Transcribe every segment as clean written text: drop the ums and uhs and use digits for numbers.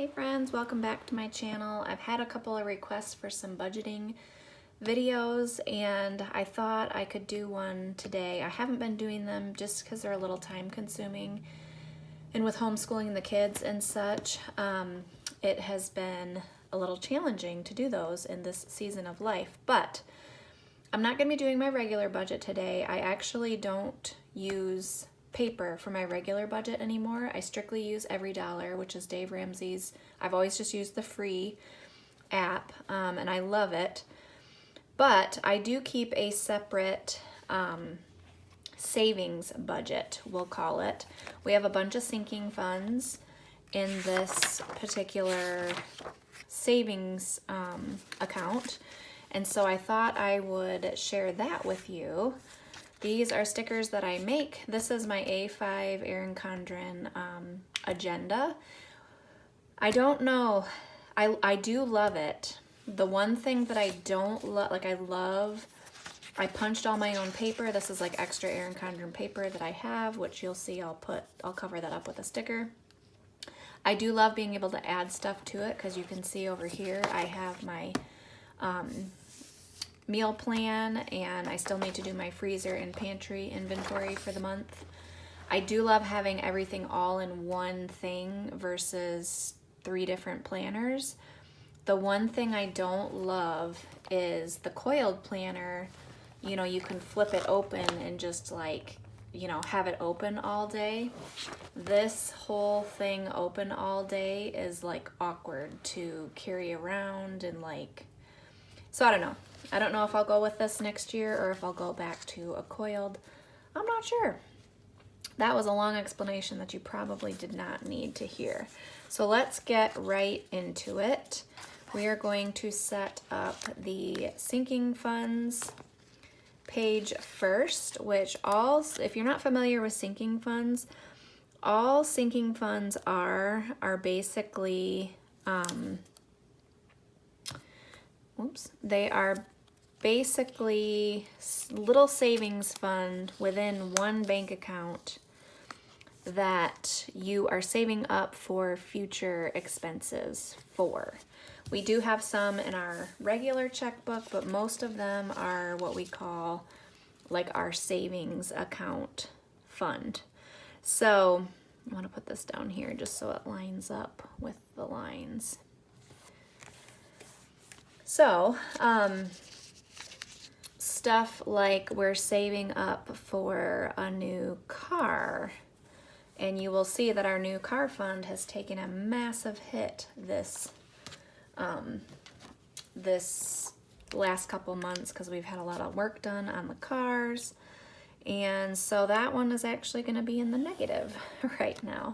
Hey friends, welcome back to my channel. I've had a couple of requests for some budgeting videos and I thought I could do one today. I haven't been doing them just because they're a little time consuming, and with homeschooling the kids and such, it has been a little challenging to do those in this season of life. But I'm not going to be doing my regular budget today. I actually don't use paper for my regular budget anymore. I strictly use EveryDollar, which is Dave Ramsey's. I've always just used the free app, and I love it. But I do keep a separate savings budget, we'll call it. We have a bunch of sinking funds in this particular savings account, and so I thought I would share that with you. These are stickers that I make. This is my A5 Erin Condren agenda. I don't know, I do love it. The one thing that I don't love, I punched all my own paper. This is like extra Erin Condren paper that I have, which you'll see I'll cover that up with a sticker. I do love being able to add stuff to it because you can see over here I have my meal plan, and I still need to do my freezer and pantry inventory for the month. I do love having everything all in one thing versus 3 different planners. The one thing I don't love is the coiled planner. You know, you can flip it open and just like, you know, have it open all day. This whole thing open all day is like awkward to carry around, and like, so I don't know. I don't know if I'll go with this next year or if I'll go back to a coiled. I'm not sure. That was a long explanation that you probably did not need to hear. So let's get right into it. We are going to set up the sinking funds page first, which if you're not familiar with sinking funds, all sinking funds are basically, they are basically little savings fund within one bank account that you are saving up for future expenses for. We do have some in our regular checkbook, but most of them are what we call like our savings account fund. So I want to put this down here just so it lines up with the lines. So, stuff like we're saving up for a new car, and you will see that our new car fund has taken a massive hit this last couple months because we've had a lot of work done on the cars, and so that one is actually going to be in the negative right now,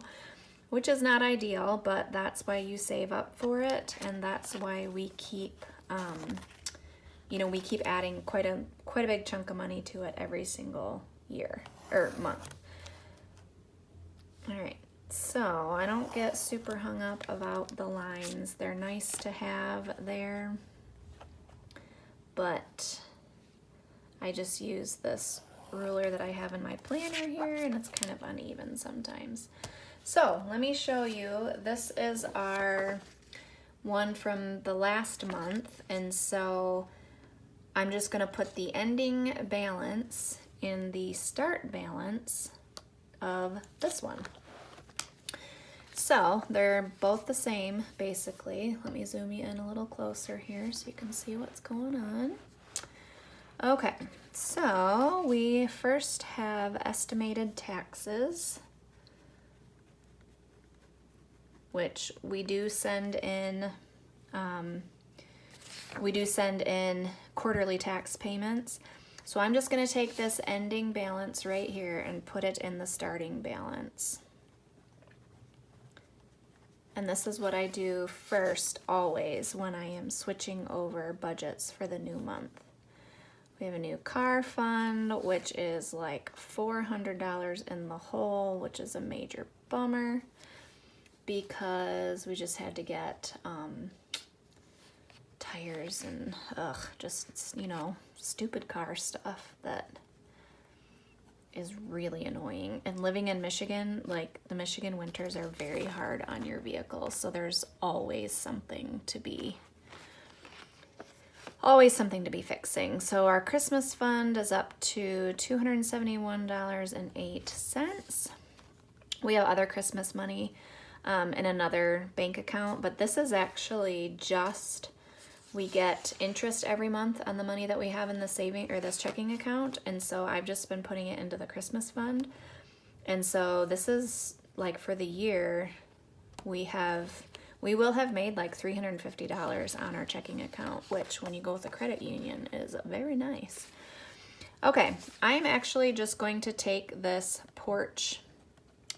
which is not ideal, but that's why you save up for it, and that's why we keep we keep adding quite a big chunk of money to it every single year or month. All right, so I don't get super hung up about the lines. They're nice to have there, but I just use this ruler that I have in my planner here, and it's kind of uneven sometimes. So let me show you. This is our one from the last month, and so I'm just going to put the ending balance in the start balance of this one. So they're both the same basically. Let me zoom you in a little closer here so you can see what's going on. Okay, so we first have estimated taxes, which we do send in quarterly tax payments. So I'm just going to take this ending balance right here and put it in the starting balance. And this is what I do first always when I am switching over budgets for the new month. We have a new car fund, which is like $400 in the hole, which is a major bummer because we just had to get tires and just, you know, stupid car stuff that is really annoying. And living in Michigan, like the Michigan winters are very hard on your vehicle. So there's always something to be fixing. So our Christmas fund is up to $271.08. We have other Christmas money in another bank account, but this is actually just, we get interest every month on the money that we have in the saving or this checking account. And so I've just been putting it into the Christmas fund. And so this is like for the year, we will have made like $350 on our checking account, which when you go with a credit union is very nice. Okay, I'm actually just going to take this porch.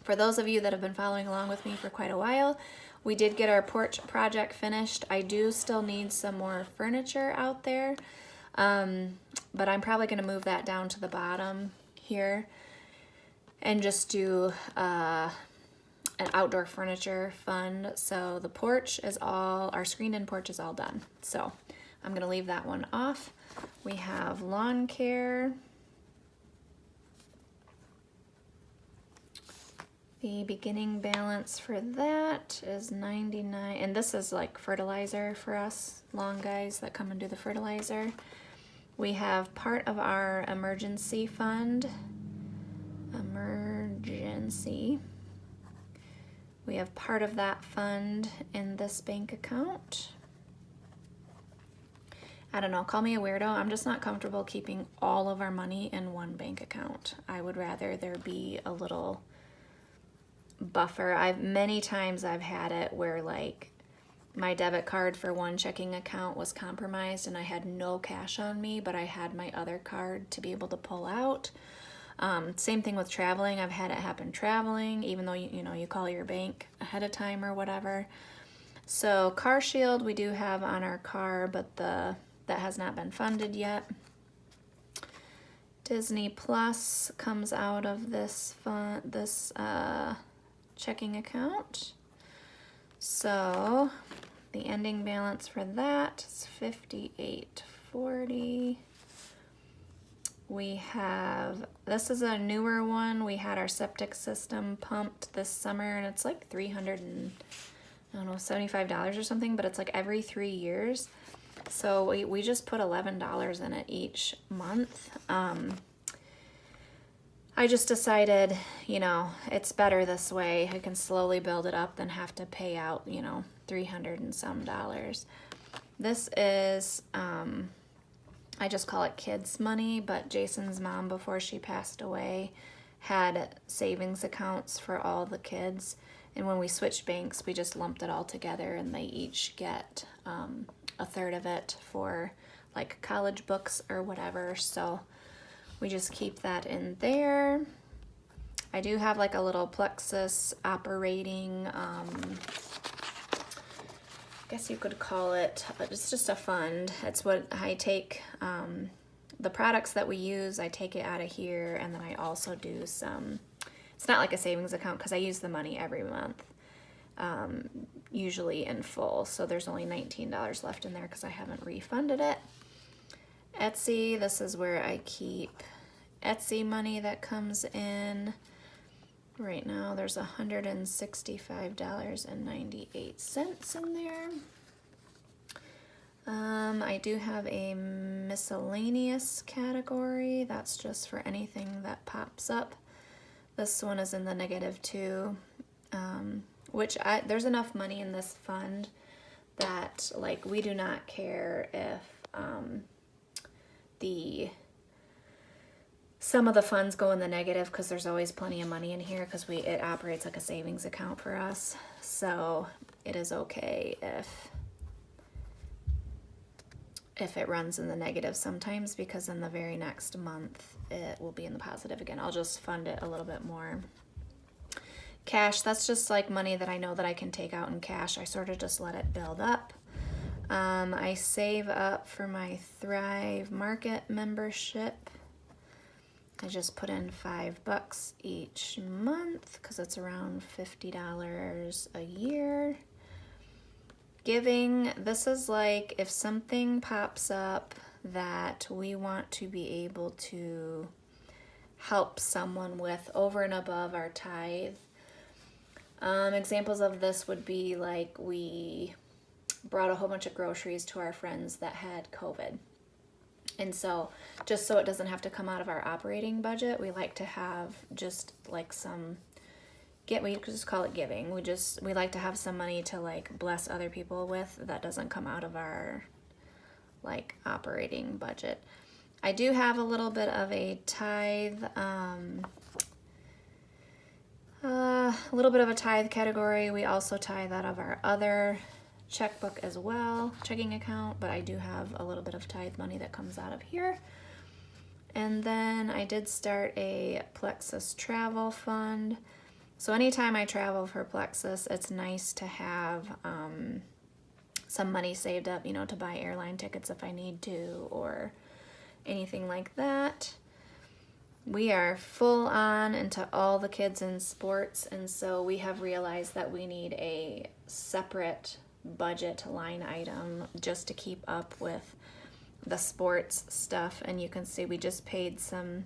For those of you that have been following along with me for quite a while, we did get our porch project finished. I do still need some more furniture out there, but I'm probably going to move that down to the bottom here and just do an outdoor furniture fund. So the porch is all, our screened-in porch is all done. So I'm going to leave that one off. We have lawn care. The beginning balance for that is 99, and this is like fertilizer for us lawn guys that come and do the fertilizer. We have part of our emergency fund, we have part of that fund in this bank account. I don't know, call me a weirdo. I'm just not comfortable keeping all of our money in one bank account. I would rather there be a little buffer. Many times I've had it where like my debit card for one checking account was compromised and I had no cash on me, but I had my other card to be able to pull out. Same thing with traveling. I've had it happen traveling, even though you call your bank ahead of time or whatever. So car shield we do have on our car, but that has not been funded yet. Disney Plus comes out of this checking account. So the ending balance for that is $58.40. We have, this is a newer one. We had our septic system pumped this summer and it's like $75 or something, but it's like every 3 years. So we just put $11 in it each month. I just decided, it's better this way. I can slowly build it up than have to pay out, $300 and some dollars. This is, I just call it kids money, but Jason's mom, before she passed away, had savings accounts for all the kids. And when we switched banks, we just lumped it all together and they each get a third of it for like college books or whatever. So we just keep that in there. I do have like a little Plexus operating, I guess you could call it, it's just a fund. It's what I take, the products that we use, I take it out of here, and then I also do some, it's not like a savings account because I use the money every month, usually in full. So there's only $19 left in there because I haven't refunded it. Etsy, this is where I keep Etsy money that comes in. Right now there's $165.98 in there. I do have a miscellaneous category. That's just for anything that pops up. This one is in the negative too, which there's enough money in this fund that like we do not care if some of the funds go in the negative because there's always plenty of money in here because it operates like a savings account for us. So it is okay if it runs in the negative sometimes, because in the very next month it will be in the positive again. I'll just fund it a little bit more. Cash, that's just like money that I know that I can take out in cash. I sort of just let it build up. I save up for my Thrive Market membership. I just put in $5 each month because it's around $50 a year. Giving, this is like if something pops up that we want to be able to help someone with over and above our tithe. Examples of this would be like we brought a whole bunch of groceries to our friends that had COVID. And so just so it doesn't have to come out of our operating budget, we like to have just like we just call it giving. We like to have some money to like bless other people with that doesn't come out of our like operating budget. I do have a little bit of a tithe, a little bit of a tithe category. We also tithe out of our other checkbook as well, checking account, but I do have a little bit of tithe money that comes out of here. And then I did start a Plexus travel fund. So anytime I travel for Plexus, it's nice to have some money saved up, to buy airline tickets if I need to or anything like that. We are full on into all the kids in sports, and so we have realized that we need a separate budget line item just to keep up with the sports stuff. And you can see we just paid I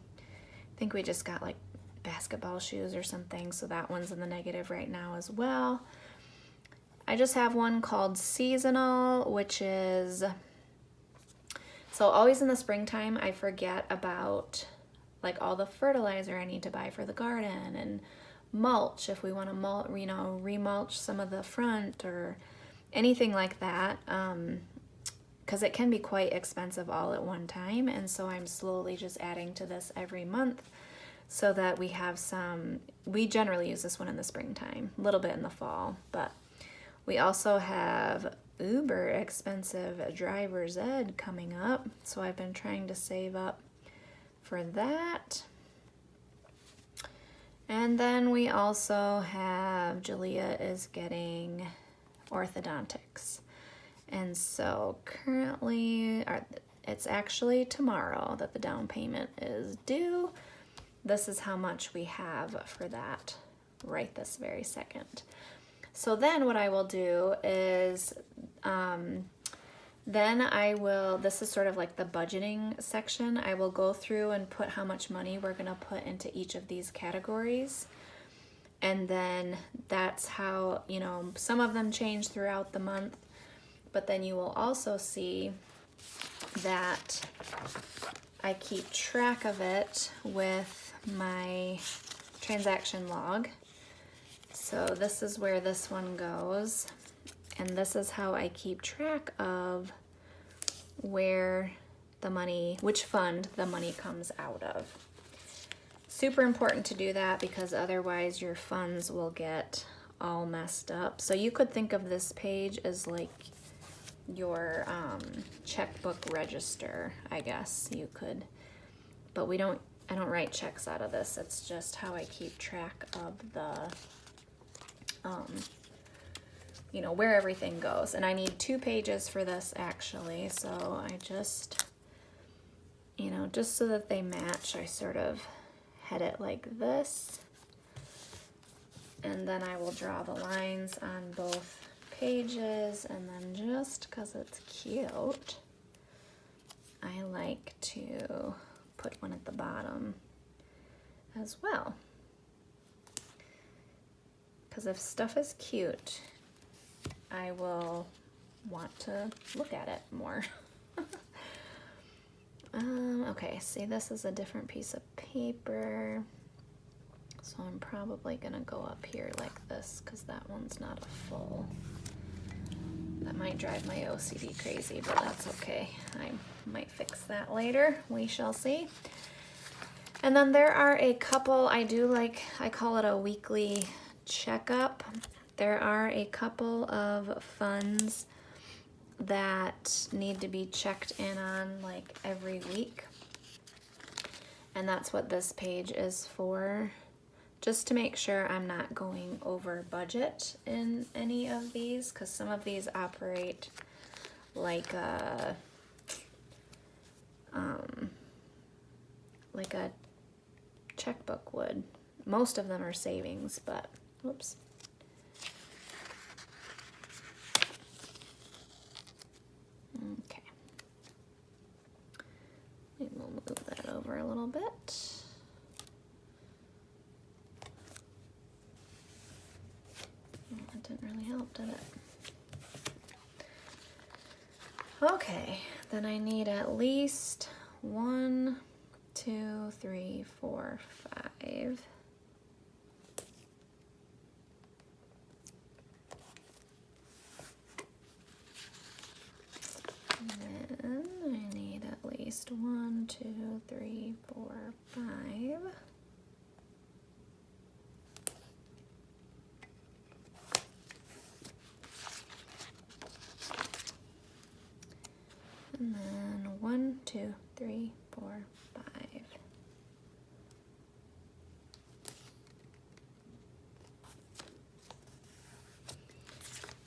think we just got like basketball shoes or something, so that one's in the negative right now as well. I just have one called seasonal, which is, so always in the springtime I forget about like all the fertilizer I need to buy for the garden and mulch if we want to remulch some of the front or anything like that, because it can be quite expensive all at one time. And so I'm slowly just adding to this every month so that we have we generally use this one in the springtime, a little bit in the fall, but we also have uber expensive driver's ed coming up. So I've been trying to save up for that. And then we also have, Julia is getting orthodontics. And so currently, it's actually tomorrow that the down payment is due. This is how much we have for that right this very second. So then what I will do is, this is sort of like the budgeting section. I will go through and put how much money we're gonna put into each of these categories. And then that's how, some of them change throughout the month, but then you will also see that I keep track of it with my transaction log. So this is where this one goes, and this is how I keep track of which fund the money comes out of. Super important to do that because otherwise your funds will get all messed up. So you could think of this page as like your checkbook register, I guess you could, but I don't write checks out of this. It's just how I keep track of the where everything goes. And I need 2 pages for this actually, so I just just so that they match, I sort of head it like this, and then I will draw the lines on both pages. And then just because it's cute, I like to put one at the bottom as well, because if stuff is cute, I will want to look at it more. Okay, see, this is a different piece of paper, so I'm probably gonna go up here like this because that one's not a full. That might drive my OCD crazy, but that's okay. I might fix that later. We shall see. And then there are a couple, I call it a weekly checkup. There are a couple of funds that need to be checked in on like every week. And that's what this page is for, just to make sure I'm not going over budget in any of these, because some of these operate like a checkbook would. Most of them are savings, but whoops. Okay. We'll move that over a little bit. did it? Okay, then I need at least 1, 2, 3, 4, 5. And then I need at least 1, 2, 3, 4, 5. And then 1, 2, 3, 4, 5.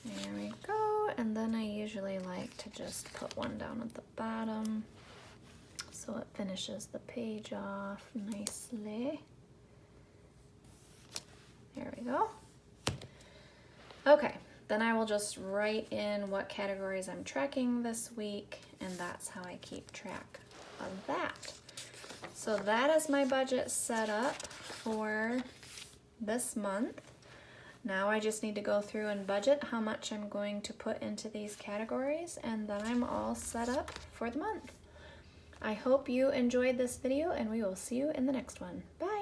There we go. And then I usually like to just put one down at the bottom so it finishes the page off nicely. There we go. Okay, then I will just write in what categories I'm tracking this week, and that's how I keep track of that. So that is my budget set up for this month. Now I just need to go through and budget how much I'm going to put into these categories, and then I'm all set up for the month. I hope you enjoyed this video, and we will see you in the next one. Bye!